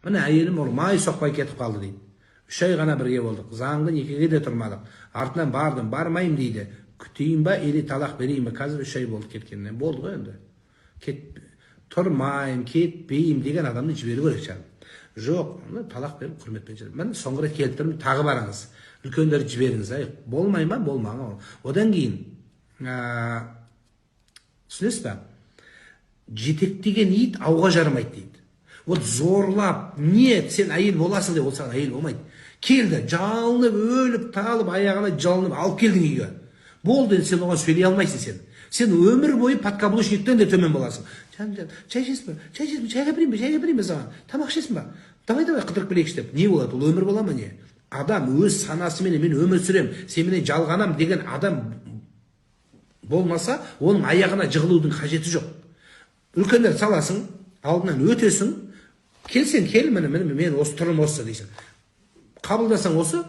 Міне әйелім ұрмай соқпай кетіп қалды дейді. 3 ай ғана бірге болдық. Заңды некеге де тұрмадық. Артынан бардым, бармайым дейді. Күтейін ба, или талақ берейін ба? Қазір 3 ай болды кеткеннен. Болды ғой енді. Тұрмайым, кетпейім деген адамды жіберу керек шығар. Жоқ, талақ беріп құрметпен жүріп. Мен соңғы рет келіп тұрмын, тағы барыңыз. Үлкендерді жіберіңіз. Болмай ма, болмаған. Одан кейін түсінесіз ба? Жетектеген ит ауға жарымайды дейді. Вот зорлап, не сен әйел боласың деп, ол саған әйел болмайды. Келді, жалынып, өліп, талып, аяғына жалынып, алып келдің үйге. Болды, сен оған сөйлей алмайсың сен. Сен өмір бойы подкаблучниктен де төмен боласың. Чай жесің ба? Чайға берейін бе саған? Тамақ ішесің ба? Давай, қыдырып келейікші деп. Не болады? Ол өмір бола ма не? Адам өз санасымен мен өмір сүрем, сен менен жалғанам деген адам болмаса, оның аяғына жығылудың қажеті жоқ. Үлкендер саласың, алдынан өтесің, келсең кел, мен осы тұрым осы дейсің. Қабылдасаң осы,